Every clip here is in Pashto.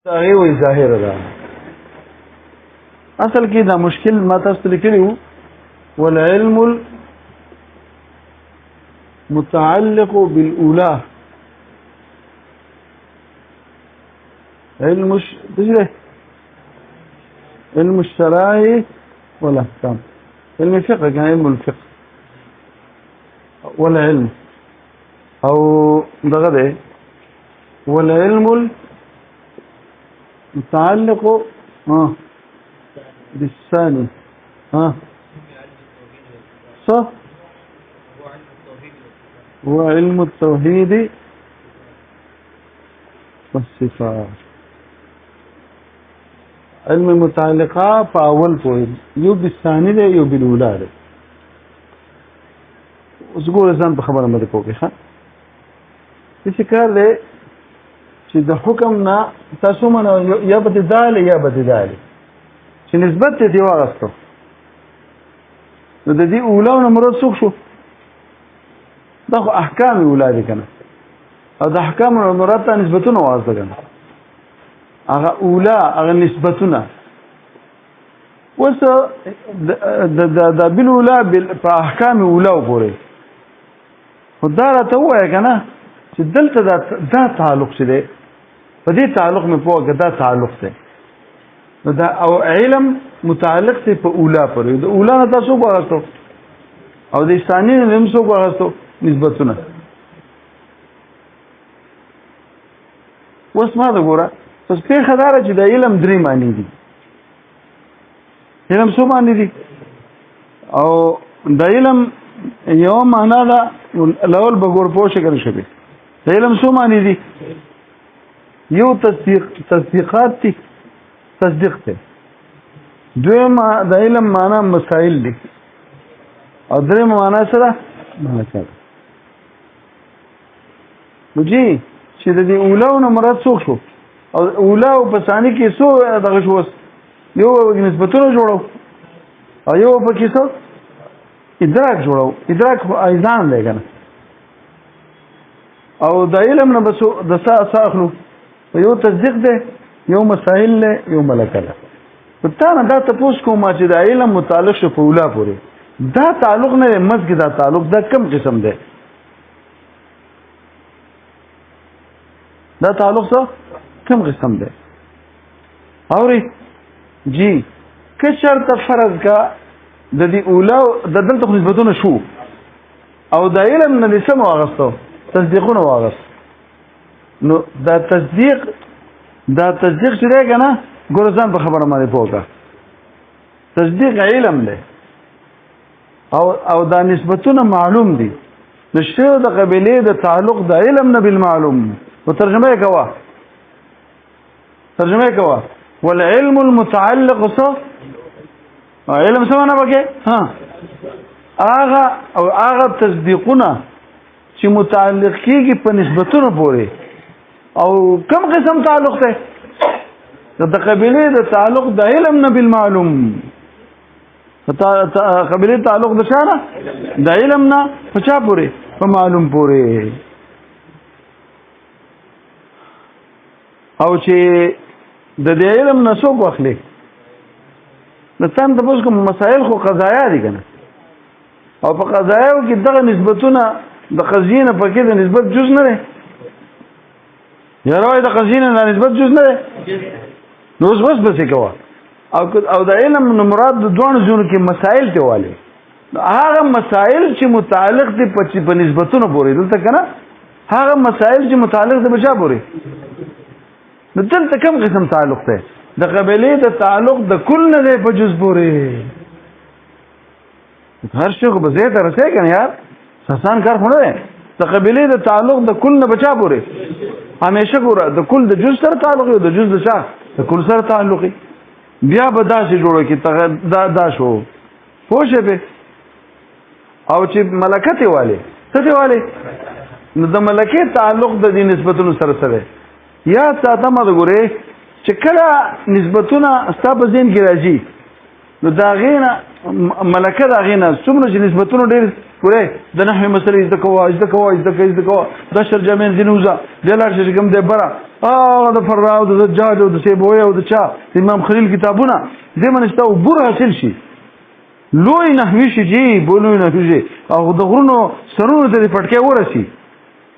هغه وی ظاهر ده اصل کې دا مشکل ما تاسو ته لیکلی وو والعلم المتعلق بالاولى علم الشرائع والاحكام علم الفقه كان علم الفقه والعلم او دغه والعلم متعلق بالثاني صح هو علم التوحيد والصفات علم متعلقه فاول پوين یو بالثاني ده یو بالاولى ده اوس ګور ځان په خبره مده کوي ښه څه کار دی چې د حکم نه تاسو منو یا بددال یا بددال چې نسبت ته دی واغستو نو د دې اولاو نه مراد څوک شو دا خو احکام اولاد کنه او د احکام نه مراد ته نسبتونه واغسته کنه هغه اولا هغه نسبتونه وس د بالاولا په احکام اولا وګورئ خدای راته وایي کنه چې دلته دا تعلق څه دی په دې تعلق مې پوهه دا تعلق دی نو دا او علم متعلق دی په اولا پورې د اولا نه تاسو وګورئ او د ثاني نه هم څو وګورئ نسبتونه اوس ما دا ګوره پس په خدای چې د علم درې معنی دي علم څو معنی دي او د علم یو معنا دا لول بګور پوه شي کنه شبي د علم څو معنی دي یو تصدیقات دي تصدیق ته دویم د علم معنا مسائل دي او دریم معنا سره نو جی چې د دې اولاو نه مراد څوک شو او اولاو په ثاني کې څو دغه شو یو نسبتونه جوړو او یو په کې څو ادراک جوړو ادراک ایزان دی کنه او د علم نه بس د ساخلو یو تصدیق دی یو مسائل له یو ملکه ده په تا نه دا تاسو کوم چې د علم متعلق شو په اولا پورې دا تعلق نه مزګ دا تعلق دا کم قسم دی دا تعلق څه کم قسم دی اوري جی که شرط فرض کا د دې اولا د دلته نسبتونه شو او د علم نه سم واغستو تصدیقونه واغست نو دا تصدیق چې دی کنه ګورځان په خبره باندې پوهه تصدیق علم دی او دا نسبتونه معلوم دي نشو د قبيله د تعلق د علم نه بالمعلوم وترجمه کوا والعلم المتعلق صف علم سمانه بکې هغه تصدیقونه چې متعلق کیږي په نسبتونو پورې او کم قسم تعلق ده د قبيله د تعلق د علم نه بالمعلوم قبيله تعلق د شانه د علم نه په چا پورې په معلوم پورې او چې د دې علم نه څوک واخلي د تم د پوس کوم مسائل خو قضایا دي کنه او په قضایاو کې دغه نسبتونه د قضیه پکې د نسبت جز نه لري یا راوي د قضیه نه نسبت جز نه لري نو اوس بس کوه او د علم مراد د دوه ځونو کې مسائل ته والي هغه مسائل چې متعلق دي په نسبتونو پورې دلته کنه هغه مسائل چې متعلق دي په چا پورې نو دلته کوم قسم تعلق ده د قبيله د تعلق د کل نه دی په جز پورې هر شي خو به زه ته رسې کنه یار آسان کار خو نه دی د قبيله د تعلق د کل نه بچا پورې همیشه ګوره د کل د جز سره تعلق او د جز د چا د کل سره تعلق بیا به داسې جوړو کې دا شو پوښې به او چې ملکته والے څه والے نو د ملکه تعلق د دې نسبتونو سره یا تاسو ما ګوره چې کله نسبتونه ستاسو ذهن کې راځي نو دا غینه ملکه دا غینه څومره چې نسبتونه ډېر پوره د نحوی مسلې زده کوه د شر جامع زینوزه د لار چې کوم دی بره د فراو د زجاج او د سیبوی او د چا د امام خلیل کتابونه دې منسته عبور حاصل شي لوی نحوی شي جی بولوی نحوی شي او د غرونو سرونو ته پټکې ورسي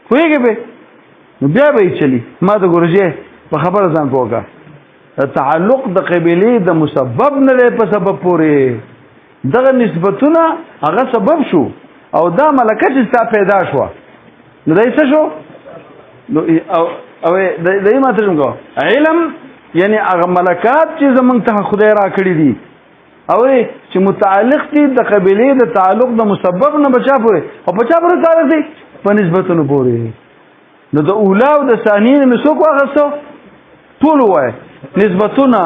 خوېږي به بیا به چلی ما د ګورجه په خبره ځان پوګه تعلق د قبيله د مسبب نه لري په سبب پورې دغه نسبتونه هغه سبب شو او دا ملکه چې ستا پیدا شو نو دای څه شو او دای ما ته څنګه علم یعنی هغه ملکات چې زمونږ ته خدای را کړی دي او چې متعلق دي د قبيله د تعلق د مسبب نه بچا پورې او بچا پورې تعلق دي په نسبتونو پورې نو د اولا او د ثانیه نه څوک واغستو ټول وای نسبتونه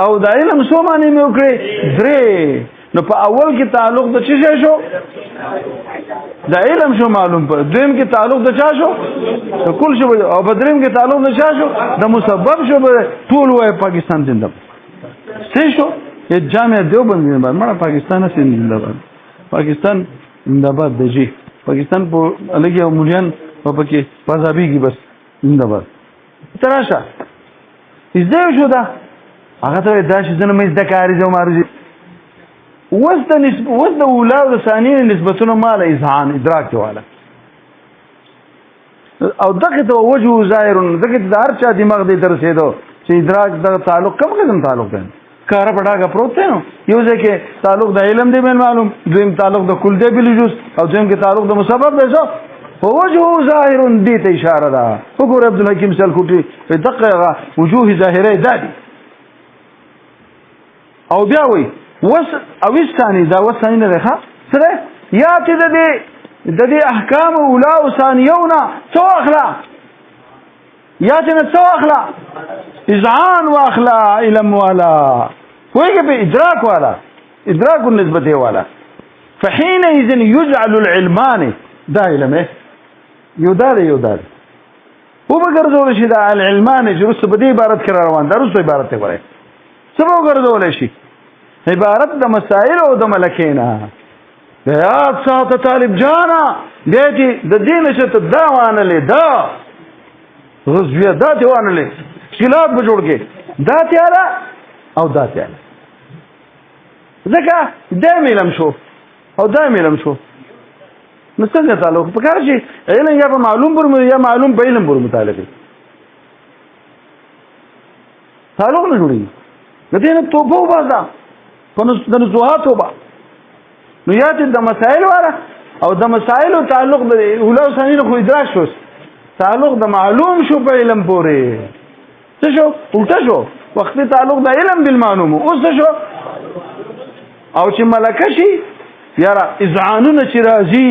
او د علم څو معنی مې وکړې درې نو په اول کې تعلق د څه شو د علم شو معلوم په دویم کې تعلق د چا شو د کل شو او په دریم کې تعلق د چا شو د مسبب شو ټول وای پاکستان زنده څه شو یې جامع دیوبند زنده مړه پاکستان زنده پاکستان زنده باد دی پاکستان په الګي او مليان په پکې پازابي کې بس زنده باد تراشه زده شو دا هغه ته دا چې زنه مې زده کاری زو مارو وسط اولا او ثانیه نسبتونه مال اذهان ادراک والا او دغه ته وجه ظاهر دغه د هر چا دماغ دې درسېدو چې ادراک د تعلق کوم قسم تعلق دی کار پډاګه پروت دی نو یو ځکه تعلق د علم دی معلوم دویم تعلق د کل دی بل جز او دویم کې تعلق د مسبب دی څه وجه ظاهر دې ته اشاره ده وګور عبد الحکیم سلکوټي په دقه وجوه ظاهره دادي او بیا وی وس او ثاني دا وسانی نه ده سره یا چې د دې احکام اولا او ثانیونه څو اخلا یا چې څو اخلا اذعان واخلا علم والا ويجي بادراك والا ادراك النسبه والا فحينئذ يجعل العلمان دا علم يدار هو بغرضول شي دا العلمان جرس بدي عبارت کرا روان دا رسو عبارت ته وره سبو غرضول شي عبارت د مسائل او د ملکینا یا سات طالب جانا دې د دین شته دا وانه له دا غزویه دا دی وانه له خلاف به جوړ کې دا تیارا او دا تیارا ځکه دا ملم شو او دا ملم شو نو څنګه تعلق په کار شي علم یا په معلوم پر یا معلوم په علم پر متعلق تعلق نه جوړي دې نه توبه وباسه د نزوحات وبا نو یاد د مسائل والا او د مسائل تعلق د اولا او ثانیه خو ادراک شو تعلق د معلوم شو په علم پورې څه شو الټا شو وخت تعلق د علم بالمعلوم او څه شو او چې ملکه شي یاره اذعانونه چې راځي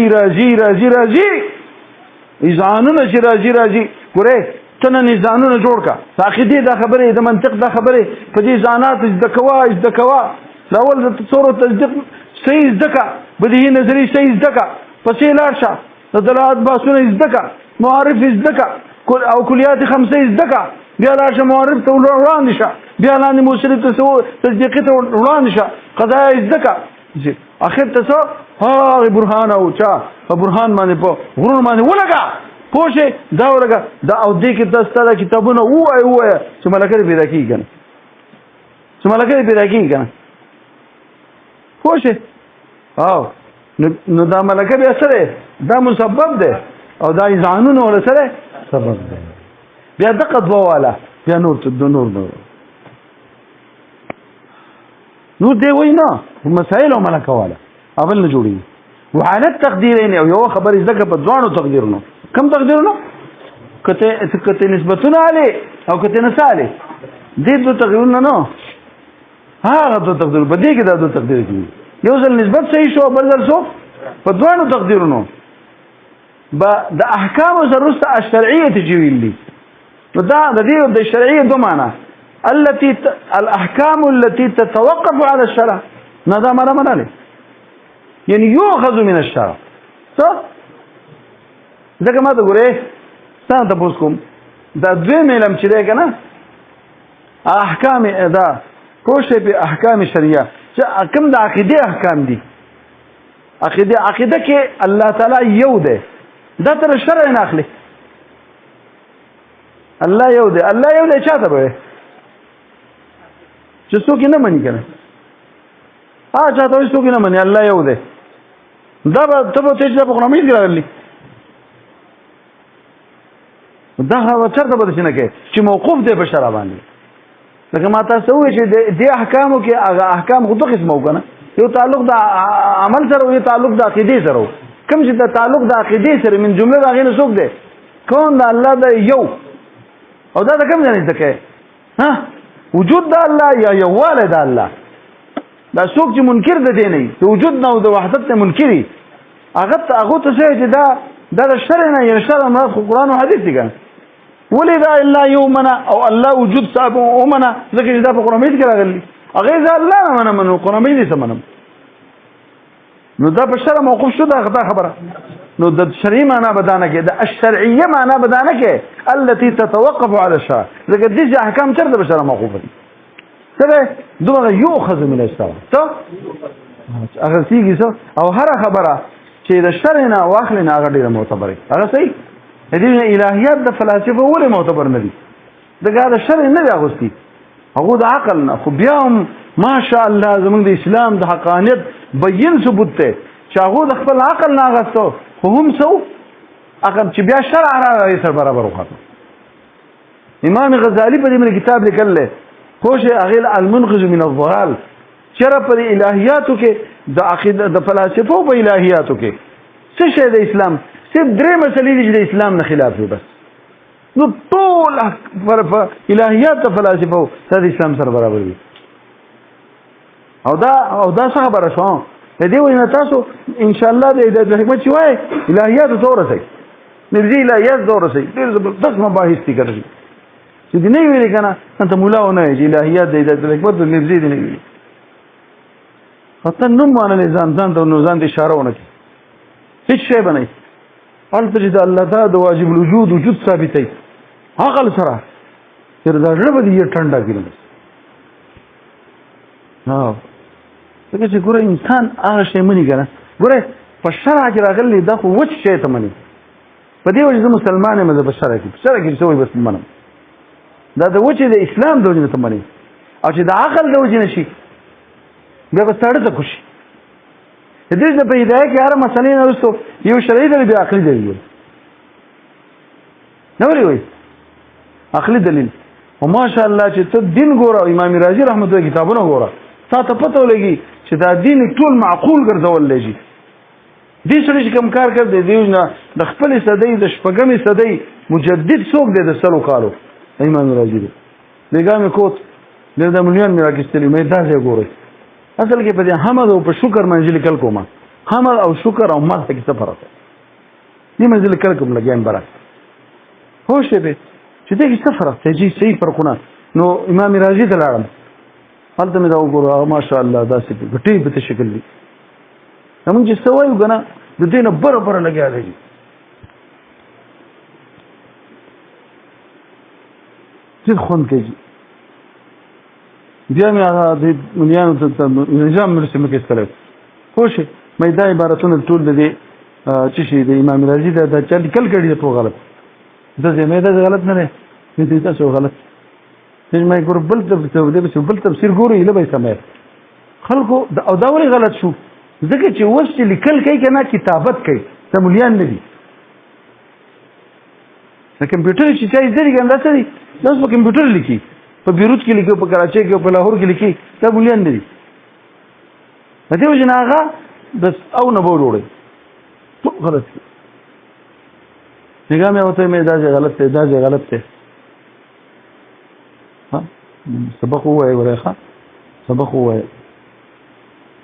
اذعانونه چې راځي ګوره تنه نزانونه جوړ کا عقیده دا خبره د منطق دا خبره په دې ځانات د کوا لاول د تصور تصدیق صحیح ذکا بدیهی نظری صحیح ذکا پسې لاړ د دلالت باسونه ذکا معارف ذکا او کلیات خمسه ذکا بیا لاړ معارف ته وړاندې شه بیا لاندې موصلی تصدیق ته وړاندې شه قضایا ذکا اخر ته څو ها برهان او چا برهان باندې په غرور باندې ولګا پوښه دا ولګا دا او دې کې تاسو ته کتابونه وای چې ملګری پیدا کیږي پوښه او نو دا ملکه به سره دا مسبب ده او دا ځانونه ول سره سبب ده بیا دقه دواله بیا نور دی وینا مسائل او ملکه والا اول نه جوړي وحالت تقدیرین او یو خبر ذکر په ځوانو تقدیرونو کم تقدیرونو کته نسبتونه علی او کته نساله دې دو تقدیرونه نو هغه دو تقدیر په دې کې دا دو تقدیر کوي یو ځل نسبت صحیح شو بل ځل شو په دوه تقدیرونو د احکام سرسته الشرعيه تجویلی دا د دې د شرعيه دوه معنا الاحكام التي تتوقف على الشرع نذا ما مناله يعني يؤخذ من الشرع صح ځکه ما ته ګوره ستاسو ته پوښتنه کوم دا دوی ملم چې ده کنه احکام ادا پوښتې په احکام شریعه چې کوم د عقیده احکام دي عقیده کې الله تعالی یو دی دا تر شرع نه اخلي الله یو دی چاته به چې څوک نه مني کنه چاته وي څوک نه مني الله یو دی دا به ته به چې په قرآن کې راغلي دا هغه چرته به نه کې چې موقوف دی په شرع باندې لکه ما تاسو وایي چې د احکامو کې هغه احکام خو دوه قسمه وکنه یو تعلق د عمل سره او یو تعلق د عقیده سره کوم چې د تعلق د عقیده سره من جمله د هغې نه څوک دی کون د الله د یو او دا د کوم ځای نه زده وجود د الله یا یووالی د الله دا څوک چې منکر د دې نه د وجود نه او د وحدت نه منکري هغه ته څه چې دا د شرع نه یا شرع مراد خو قرآن او حدیث دي کنه ولې دا الا یومنا او الله وجود صاحب اومنا ځکه چې دا په قرآن کې راغلي هغه ځا الله نه منو قرآن دې سمنم نو دا په شرع موقوف شو دا خبره نو د شرعي معنا بدانه کې د الشرعيه معنا بدانه کې التي تتوقف على الشرع ځکه دې احکام چرته په شرع موقوف دي څه دوه یؤخذ من الشرع ته هغه سیږي او هر خبره چې د شرع نه واخلې نه هغه ډیره معتبره هغه صحیح دې الهیات د فلسفه ولې معتبر نه دي دغه د شرع نه دی اغوستي هغه د عقل نه خو بیا هم ماشاء الله زمونږ د اسلام د حقانیت بیان ثبوت ته چې هغه د خپل عقل نه اغوستو خو هم څو هغه چې بیا شرع راغی سره برابر وخاطر امام غزالی په دې کتاب لیکل خوش هغه المنقذ من الضلال چر پر الهیاتو کې د عقیده د فلسفو په الهیاتو کې څه شی د اسلام صرف درې مسلې دي چې د اسلام نه خلاف دي بس نو ټول الهیات د فلسفو د اسلام سره برابر دي او دا څه خبره شو دې وینه تاسو ان شاء الله د حکمت چې وای الهیات ته ورسئ نبی الهیات ته ورسئ ډېر زبردست مباحث دي کوي چې دې نه ویل کنه انت مولا ونه چې الهیات د حکمت د نبی دې نه ویل خاطر نو معنی ځان ته نو ځان اشاره ونه هیڅ شی بنئ البته چې الله تعالی د واجب الوجود وجود ثابتای عقل سره تر دا رب دې ټنډا کړم څنګه چې ګوره انسان هغه شی مني کنه ګوره په شرع کې راغلی دا خو وڅ شی ته مني په دې وجه زه مسلمان یم په شرع کې څه وایي بس منم دا د وجه د اسلام د وجه ته مني او چې د عقل د وجه نشي بیا به ساړه ته خوشي د دې په هدايه کې هر مسلې نه وسو یو شرعي دلیل دی عقلي دلیل نو وی عقلي دلیل او ماشاء الله چې ته دین ګوره امام رازي رحمت الله کتابونه ګوره تا ته پته ولګي چې دا دین ټول معقول ګرځول لږي دې سره چې کوم کار کړ دې نه د خپل صدۍ د شپږمې صدۍ مجدد څوک دی د سلو کالو امام رازي دی لګامه کوت د مليون میرا کېستلی مې دا ځای ګوره اصل کې په دې حمد او په شکر منځل کل کومه حمد او شکر او مدح کې څه فرق دی دې منځل کل کوم لګیم برابر هوښ به چې دې څه فرق دی چې صحیح فرقونه نو امام رازي ته لاړم هلته مې دا وګوره ماشاء الله داسې غټي په شکل دي موږ چې سوایو کنه د دې نه برابر لګیا دی چې خون کوي بیا مې هغه د مليانو ته نظام مرسمه کې استلم خوش مې دا عبارتونه ټول د دې چې شي د امام رازي دا چل کل کړي ته غلط دا زمې دا غلط نه دی دې تاسو غلط چې مې ګور بل تفسیر ګوري له به سمه خلکو او دا ولې غلط شو ځکه چې اوس چې لیکل کوي کنه کتابت کوي ته مليان نه دي د کمپیوټر چې ځای دی ګنده څه دي تاسو په کمپیوټر لیکي په بیروت کې لیکي په کراچۍ کې په لاهور کې لیکي دا مليان نه دي په دې وجه نه هغه بس او نه وروړي غلط څنګه مې وته مې دا غلط دی ها سبق وای ورخه سبق وای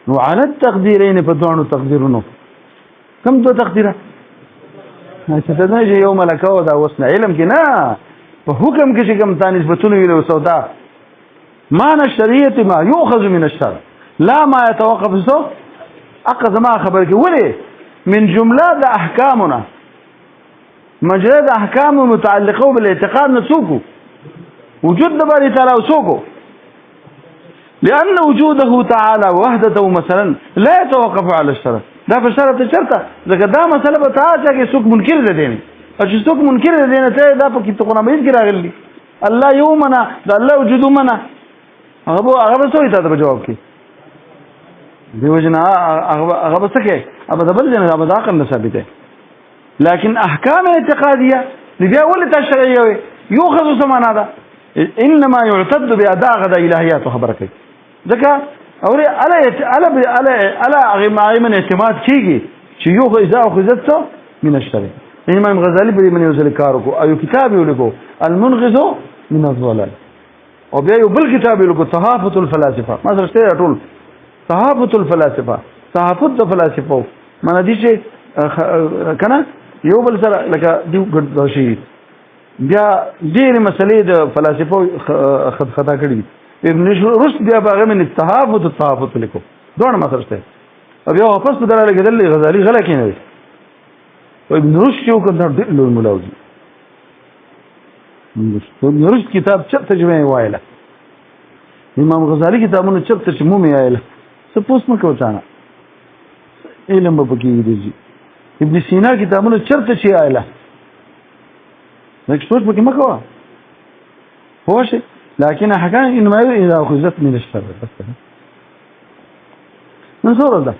نو على التقديرين فدعوا تقديرونه كم دو تقديره چې دا نه یو ملکه او دا وسنه علم کې نه په حکم کې چې کوم تانیس بتونه ویلو سودا معنی شریعت ما يؤخذ من الشرع لا ما يتوقف سو اقصد ما خبر کې وله من جمله د احکامنا مجرد احکام متعلقه بالاعتقاد نسوکو وجود د باری تعالی وسوکو لأن وجوده تعالى وحدته مثلا لا يتوقف على الشرط. دا په شرط چرته ځکه دا مسله به تاسو کې څوک منکر دي نه او چې څوک منکر دي نه ته دا په کې قرآن مجید کې راغلي الله یومنا دا الله وجود منا هغه څه وي تاسو جواب کې دیو جنا هغه څه کې ابدا بل جنا ابدا عقل نه ثابت ده لكن احکام اعتقاديه بیا ولې تشریعي یوخذ سمانا ده انما يعتد باداء غدا الهيات خبرك ځکه اوري الا من اعتماد کیږي چې یو اذا اخذت من الشرع امام غزالی په من یوزل کارو او کتاب یو لګو المنغذ من الضلال او بیا یو بل کتاب یو لګو تحافت الفلاسفه ما سره ته ټول تحافت الفلاسفه تحافت الفلاسفه معنی دي چې کنه یو بل سره لکه دیو ګډ شي بیا ډېر مسلې د فلسفو خطا کړې ابن رشد بیا باغ من التحافت لیکو دوه مطلب ته بیا واپس په دراله کې دل غزالی غلا کینې او ابن رشد یو کنه ډېر لوی ملاوي ابن رشد کتاب چې ترجمه وایله امام غزالی کتابونه چې ترجمه مې وایله څه پوس مکو چانه علم په کې دی ابن سینا کتابونه چرته شي وایله نكشوش بك مكوا هو شيء لكن حكاية إنما إذا أخذت من الشر بس من صورة ده